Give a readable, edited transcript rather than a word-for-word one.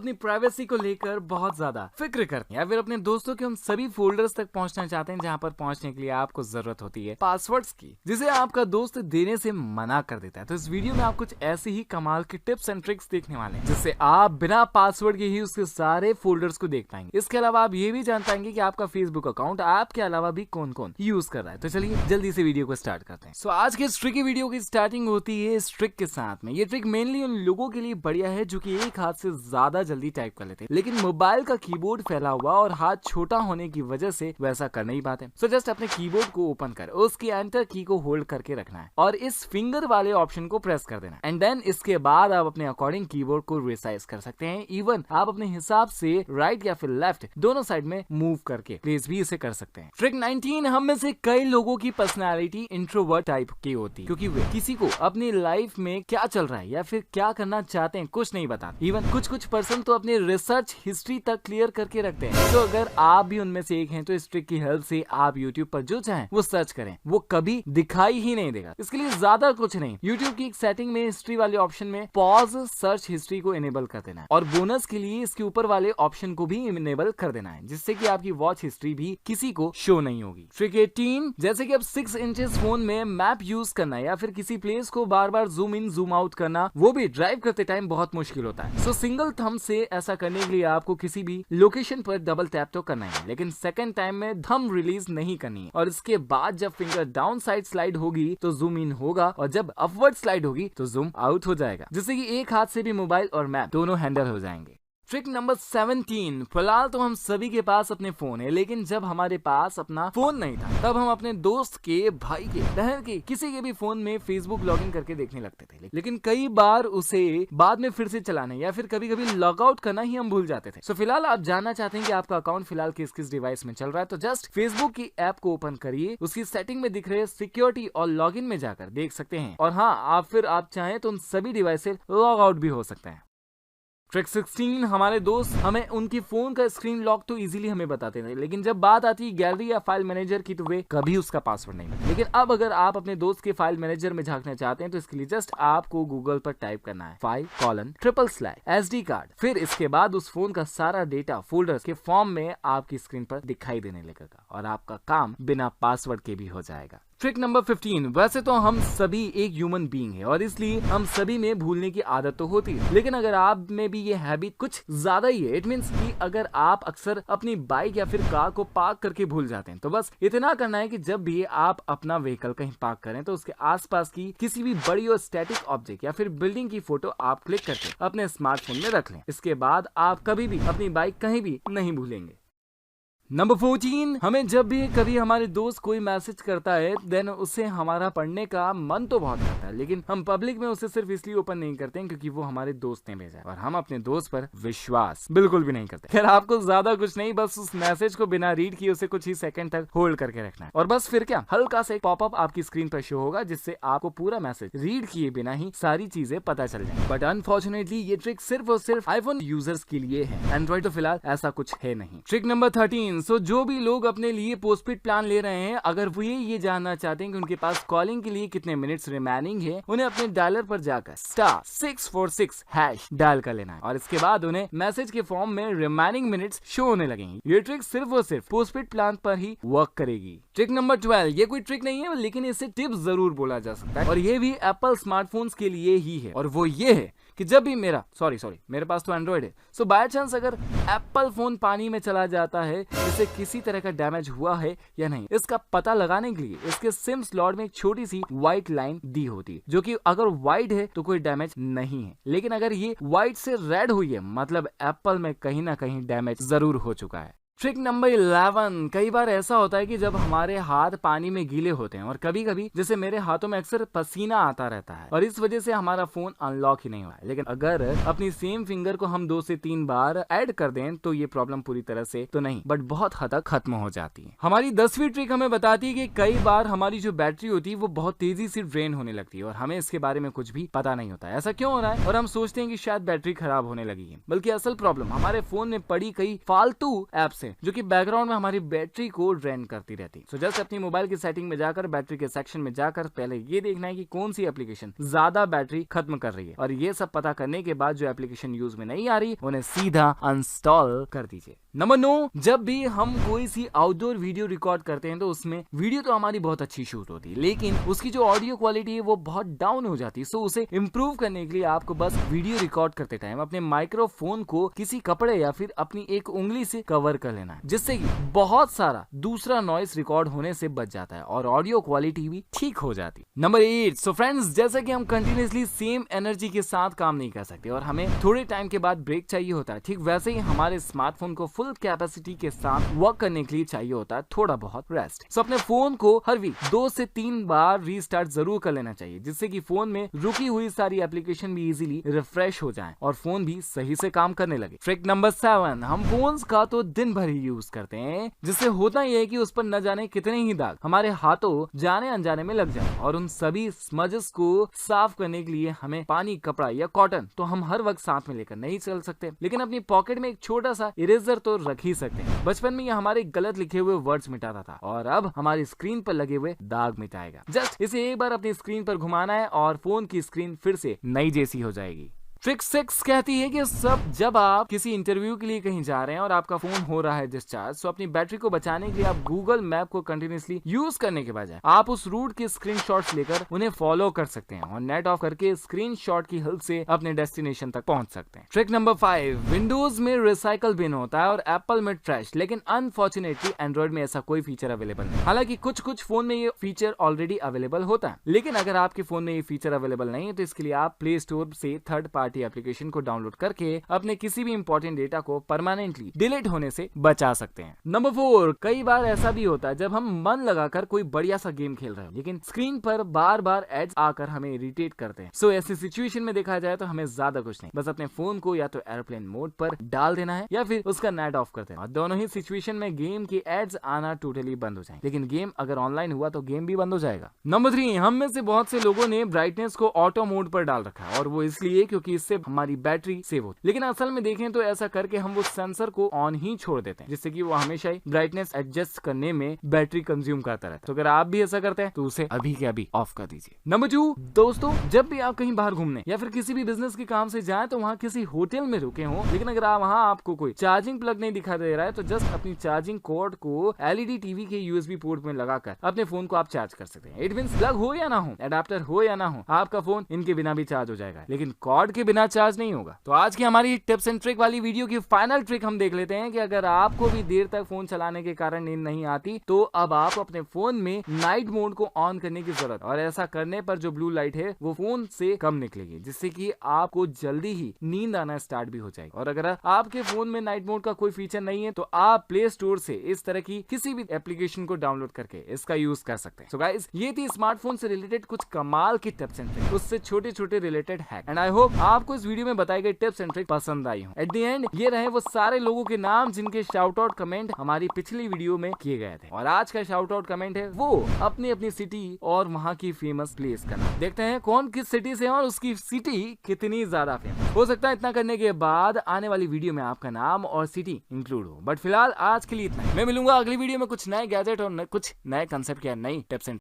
अपनी प्राइवेसी को लेकर बहुत ज्यादा फिक्र करते हैं या फिर अपने दोस्तों के उन सभी फोल्डर्स तक पहुंचना चाहते हैं जहां पर पहुंचने के लिए आपको जरूरत होती है पासवर्ड्स की, जिसे आपका दोस्त देने से मना कर देता है। तो इस वीडियो में आप कुछ ऐसी ही कमाल की टिप्स एंड ट्रिक्स देखने वाले हैं जिससे आप बिना पासवर्ड के ही उसके सारे फोल्डर्स को देख पाएंगे। इसके अलावा आप ये भी जान पाएंगे कि आपका फेसबुक अकाउंट ऐप के अलावा भी कौन कौन यूज कर रहा है। तो चलिए जल्दी से वीडियो को स्टार्ट करते हैं। सो आज के इस ट्रिकी वीडियो की स्टार्टिंग होती है इस ट्रिक के साथ में। ये ट्रिक मेनली उन लोगों के लिए बढ़िया है जो कि एक हाथ से ज्यादा जल्दी टाइप कर लेते हैं, लेकिन मोबाइल का कीबोर्ड फैला हुआ और हाथ छोटा होने की वजह से वैसा कर नहीं पाते। सो जस्ट अपने कीबोर्ड को ओपन कर उसकी एंटर की को होल्ड करके रखना है और इस फिंगर वाले ऑप्शन को प्रेस कर देना एंड देन इसके बाद आप अपने अकॉर्डिंग कीबोर्ड को रिसाइज कर सकते हैं। इवन आप अपने हिसाब से राइट या फिर लेफ्ट दोनों साइड में मूव करके प्लेस भी इसे कर सकते हैं। ट्रिक 19, हम में से कई लोगों की पर्सनालिटी इंट्रोवर्ट टाइप की होती है क्योंकि वे किसी को अपनी लाइफ में क्या चल रहा है या फिर क्या करना चाहते हैं कुछ नहीं बताते। इवन कुछ पर्सन तो अपनी रिसर्च हिस्ट्री तक क्लियर करके रखते हैं। तो अगर आप भी उनमें से एक हैं तो इस ट्रिक की हेल्प से आप यूट्यूब पर जो चाहें वो सर्च करें, वो कभी दिखाई ही नहीं देगा। इसके लिए ज्यादा कुछ नहीं, यूट्यूब की एक सेटिंग में हिस्ट्री वाले ऑप्शन में पॉज सर्च हिस्ट्री को इनेबल कर देना है और बोनस के लिए इसके ऊपर वाले ऑप्शन को भी इनेबल कर देना है जिससे कि आपकी वॉच हिस्ट्री भी किसी को शो नहीं होगी। ट्रिक 18, जैसे कि अब 6 इंचेस फोन में मैप यूज करना या फिर किसी प्लेस को बार बार जूम इन जूम आउट करना, वो भी ड्राइव करते टाइम बहुत मुश्किल होता है। सो सिंगल थंब से ऐसा करने के लिए आपको किसी भी लोकेशन पर डबल टैप तो करना है, लेकिन सेकंड टाइम में थंब रिलीज नहीं करनी है और इसके बाद जब फिंगर डाउन साइड स्लाइड होगी तो जूम इन होगा और जब अपवर्ड स्लाइड होगी तो जूम आउट हो जाएगा, जिससे कि एक हाथ से भी मोबाइल और मैप दोनों हैंडल हो जाएंगे। ट्रिक नंबर 17, फिलहाल तो हम सभी के पास अपने फोन है, लेकिन जब हमारे पास अपना फोन नहीं था तब हम अपने दोस्त के, भाई के, बहन के, किसी के भी फोन में फेसबुक लॉगिन करके देखने लगते थे, लेकिन कई बार उसे बाद में फिर से चलाने या फिर कभी कभी लॉग आउट करना ही हम भूल जाते थे। सो फिलहाल आप जानना चाहते हैं कि आपका अकाउंट फिलहाल किस किस डिवाइस में चल रहा है, तो जस्ट फेसबुक की ऐप को ओपन करिए, उसकी सेटिंग में दिख रहे सिक्योरिटी और लॉगिन में जाकर देख सकते हैं और हाँ आप चाहें तो उन सभी डिवाइस से लॉग आउट भी हो सकते हैं। ट्रिक 16, हमारे दोस्त हमें उनकी फोन का स्क्रीन लॉक तो इजीली हमें बताते थे, लेकिन जब बात आती है गैलरी या फाइल मैनेजर की तो वे कभी उसका पासवर्ड नहीं बताते। लेकिन अब अगर आप अपने दोस्त के फाइल मैनेजर में झांकना चाहते हैं तो इसके लिए जस्ट आपको गूगल पर टाइप करना है 5:/SD कार्ड, फिर इसके बाद उस फोन का सारा डेटा फोल्डर्स के फॉर्म में आपकी स्क्रीन पर दिखाई देने लगेगा और आपका काम बिना पासवर्ड के भी हो जाएगा। ट्रिक नंबर 15, वैसे तो हम सभी एक ह्यूमन बीइंग है और इसलिए हम सभी में भूलने की आदत तो होती है, लेकिन अगर आप में भी ये हैबिट कुछ ज्यादा ही है, इट मींस कि अगर आप अक्सर अपनी बाइक या फिर कार को पार्क करके भूल जाते हैं तो बस इतना करना है कि जब भी आप अपना व्हीकल कहीं पार्क करें तो उसके आसपास की किसी भी बड़ी और स्टैटिक ऑब्जेक्ट या फिर बिल्डिंग की फोटो आप क्लिक करके अपने स्मार्टफोन में रख लें। इसके बाद आप कभी भी अपनी बाइक कहीं भी नहीं भूलेंगे। नंबर 14, हमें जब भी कभी हमारे दोस्त कोई मैसेज करता है देन उसे हमारा पढ़ने का मन तो बहुत करता है, लेकिन हम पब्लिक में उसे सिर्फ इसलिए ओपन नहीं करते हैं क्योंकि वो हमारे दोस्त ने भेजा है और हम अपने दोस्त पर विश्वास बिल्कुल भी नहीं करते। खैर आपको ज्यादा कुछ नहीं, बस उस मैसेज को बिना रीड किए उसे कुछ ही सेकंड तक होल्ड करके रखना है और बस फिर क्या, हल्का सा पॉपअप आपकी स्क्रीन पर शो होगा जिससे आपको पूरा मैसेज रीड किए बिना ही सारी चीजें पता चल जाए। बट अनफॉर्चुनेटली ये ट्रिक सिर्फ और सिर्फ आईफोन यूजर्स के लिए है, एंड्रॉइड तो फिलहाल ऐसा कुछ है नहीं। ट्रिक नंबर 13, सो जो भी लोग अपने लिए पोस्टपेड प्लान ले रहे हैं, अगर वो ये जानना चाहते हैं कि उनके पास कॉलिंग के लिए कितने मिनट्स रिमेनिंग है, उन्हें अपने डायलर पर जाकर *646# डायल कर लेना है और इसके बाद उन्हें मैसेज के फॉर्म में रिमेनिंग मिनट्स शो होने लगेंगे। ये ट्रिक सिर्फ और सिर्फ पोस्टपेड प्लान पर ही वर्क करेगी। ट्रिक नंबर 12, ये कोई ट्रिक नहीं है लेकिन इसे टिप्स जरूर बोला जा सकता है और ये भी एप्पल स्मार्टफोन्स के लिए ही है और वो ये है कि जब भी मेरे पास तो एंड्रॉइड है, सो बाय चांस अगर एप्पल फोन पानी में चला जाता है, इसे किसी तरह का डैमेज हुआ है या नहीं, इसका पता लगाने के लिए इसके सिम स्लॉट में एक छोटी सी व्हाइट लाइन दी होती है जो कि अगर व्हाइट है तो कोई डैमेज नहीं है, लेकिन अगर ये व्हाइट से रेड हुई है मतलब एप्पल में कहीं ना कहीं डैमेज जरूर हो चुका है। ट्रिक नंबर 11, कई बार ऐसा होता है कि जब हमारे हाथ पानी में गीले होते हैं और कभी कभी जैसे मेरे हाथों में अक्सर पसीना आता रहता है और इस वजह से हमारा फोन अनलॉक ही नहीं हुआ है, लेकिन अगर अपनी सेम फिंगर को हम 2 से 3 बार ऐड कर दें तो ये प्रॉब्लम पूरी तरह से तो नहीं बट बहुत हद तक खत्म हो जाती है। हमारी 10वीं ट्रिक हमें बताती है कि कई बार हमारी जो बैटरी होती है वो बहुत तेजी से ड्रेन होने लगती है और हमें इसके बारे में कुछ भी पता नहीं होता है ऐसा क्यों हो रहा है और हम सोचते हैं कि शायद बैटरी खराब होने लगी है, बल्कि असल प्रॉब्लम हमारे फोन में पड़ी कई फालतू एप्स है जो कि बैकग्राउंड में हमारी बैटरी को ड्रेन करती रहती। सो जस्ट अपनी मोबाइल की सेटिंग में जाकर बैटरी के सेक्शन में जाकर पहले ये देखना है कि कौन सी एप्लीकेशन ज्यादा बैटरी खत्म कर रही है, और ये सब पता करने के बाद जो एप्लीकेशन यूज में नहीं आ रही उन्हें सीधा अनइंस्टॉल कर दीजिए। नंबर 9, जब भी हम कोई सी आउटडोर वीडियो रिकॉर्ड करते हैं तो उसमें वीडियो तो हमारी बहुत अच्छी शूट होती है, लेकिन उसकी जो ऑडियो क्वालिटी है वो बहुत डाउन हो जाती है। सो उसे इंप्रूव करने के लिए आपको बस वीडियो रिकॉर्ड करते टाइम अपने माइक्रोफोन को किसी कपड़े या फिर अपनी एक उंगली से कवर कर लेना है, जिससे कि बहुत सारा दूसरा नॉइस रिकॉर्ड होने से बच जाता है और ऑडियो क्वालिटी भी ठीक हो जाती है। नंबर 8, सो फ्रेंड्स, जैसा कि हम कंटिन्यूअसली सेम एनर्जी के साथ काम नहीं कर सकते और हमें थोड़े टाइम के बाद ब्रेक चाहिए होता है, ठीक वैसे ही हमारे स्मार्टफोन को फुल कैपेसिटी के साथ वर्क करने के लिए चाहिए होता है थोड़ा बहुत रेस्ट। सो अपने फोन को हर वीक 2 से 3 बार रीस्टार्ट जरूर कर लेना चाहिए, जिससे कि फोन में रुकी हुई सारी एप्लीकेशन भी इजीली रिफ्रेश हो जाएं और फोन भी सही से काम करने लगे। ट्रिक नंबर 7, हम फोन्स का तो दिन भर ही यूज करते हैं, जिससे होता यह है कि उस पर न जाने कितने ही दाग हमारे हाथों जाने अनजाने में लग जाए, और उन सभी स्मजेस को साफ करने के लिए हमें पानी, कपड़ा या कॉटन तो हम हर वक्त साथ में लेकर नहीं चल सकते, लेकिन अपनी पॉकेट में एक छोटा सा इरेजर तो रख ही सकते हैं। बचपन में यह हमारे गलत लिखे हुए वर्ड्स मिटाता था और अब हमारी स्क्रीन पर लगे हुए दाग मिटाएगा। जस्ट इसे एक बार अपनी स्क्रीन पर घुमाना है और फोन की स्क्रीन फिर से नई जैसी हो जाएगी। ट्रिक 6 कहती है कि जब आप किसी इंटरव्यू के लिए कहीं जा रहे हैं और आपका फोन हो रहा है डिस्चार्ज, तो अपनी बैटरी को बचाने के लिए आप गूगल मैप को कंटिन्यूअसली यूज करने के बजाय आप उस रूट के स्क्रीनशॉट्स लेकर उन्हें फॉलो कर सकते हैं और नेट ऑफ करके स्क्रीनशॉट की हेल्प से अपने डेस्टिनेशन तक पहुंच सकते हैं। ट्रिक नंबर 5, विंडोज में रिसाइकल बिन होता है और एप्पल में ट्रैश, लेकिन अनफॉर्चुनेटली एंड्रॉइड में ऐसा कोई फीचर अवेलेबल नहीं। हालांकि कुछ फोन में ये फीचर ऑलरेडी अवेलेबल होता है, लेकिन अगर आपके फोन में ये फीचर अवेलेबल नहीं है तो इसके लिए आप प्ले स्टोर से थर्ड पार्टी एप्लीकेशन को डाउनलोड करके अपने किसी भी इंपॉर्टेंट डेटा को परमानेंटली डिलीट होने से बचा सकते हैं। नंबर 4, कई बार ऐसा भी होता है जब हम मन लगाकर कोई बढ़िया सा गेम खेल रहे हैं, लेकिन स्क्रीन पर बार बार एड्स आकर हमें इरिटेट करते हैं। सो ऐसी सिचुएशन में देखा जाए तो हमें ज्यादा कुछ नहीं, बस अपने फोन को या तो एयरप्लेन मोड पर डाल देना है या फिर उसका नेट ऑफ कर देना, और दोनों ही सिचुएशन में गेम की एड्स आना टोटली बंद हो जाएंगे, लेकिन गेम अगर ऑनलाइन हुआ तो गेम भी बंद हो जाएगा। नंबर 3, हम में से बहुत से लोगों ने ब्राइटनेस को ऑटो मोड पर डाल रखा है, और वो इसलिए क्योंकि इससे हमारी बैटरी सेव होती है, लेकिन असल में देखें तो ऐसा करके हम वो सेंसर को ऑन ही छोड़ देते हैं, जिससे कि वो हमेशा ही ब्राइटनेस एडजस्ट करने में बैटरी कंज्यूम करता रहता है। तो अगर आप भी ऐसा करते हैं तो उसे अभी के अभी ऑफ कर दीजिए। नंबर 2, दोस्तों, जब भी आप कहीं बाहर घूमने या फिर किसी भी बिजनेस के काम से जाएं तो वहाँ किसी होटल में रुके हों, लेकिन अगर वहाँ आपको कोई चार्जिंग प्लग नहीं दिखा दे रहा है तो जस्ट अपनी चार्जिंग कॉर्ड को एलईडी टीवी के यूएसबी पोर्ट में लगाकर अपने फोन को आप चार्ज कर सकते हैं। इट मींस प्लग हो या ना हो, एडाप्टर हो या ना हो, आपका फोन इनके बिना भी चार्ज हो जाएगा, लेकिन कॉर्ड के बिना चार्ज नहीं होगा। तो आज की हमारी टिप्स एंड ट्रिक वाली वीडियो की फाइनल ट्रिक हम देख लेते हैं कि अगर आपको भी देर तक फोन चलाने के कारण नींद नहीं आती तो अब आप अपने फोन में नाइट मोड को ऑन करने की जरूरत, और ऐसा करने पर जो ब्लू लाइट है वो फोन से कम निकलेगी, जिससे कि आपको जल्दी ही नींद आना स्टार्ट भी हो जाएगी। और अगर आपके फोन में नाइट मोड का कोई फीचर नहीं है तो आप प्ले स्टोर से इस तरह की किसी भी एप्लीकेशन को डाउनलोड करके इसका यूज कर सकते हैं। सो गाइस, ये थी स्मार्टफोन से रिलेटेड कुछ कमाल की टिप्स एंड ट्रिक, उससे छोटे छोटे related hack, and I hope आपको इस वीडियो में बताई गई टिप्स एंड ट्रिक पसंद आई हो। एट द एंड ये रहे वो सारे लोगों के नाम जिनके शाउट आउट कमेंट हमारी पिछली वीडियो में किए गए थे, और आज का शाउट आउट कमेंट है वो अपनी अपनी सिटी और वहाँ की फेमस प्लेस का नाम। देखते हैं कौन किस सिटी से है और उसकी सिटी कितनी ज्यादा फेमस। हो सकता है इतना करने के बाद आने वाली वीडियो में आपका नाम और सिटी इंक्लूड हो, बट फिलहाल आज के लिए इतना ही। मैं मिलूंगा अगली वीडियो में कुछ नए गैजेट और कुछ नए कंसेप्ट या नई टिप्स एंड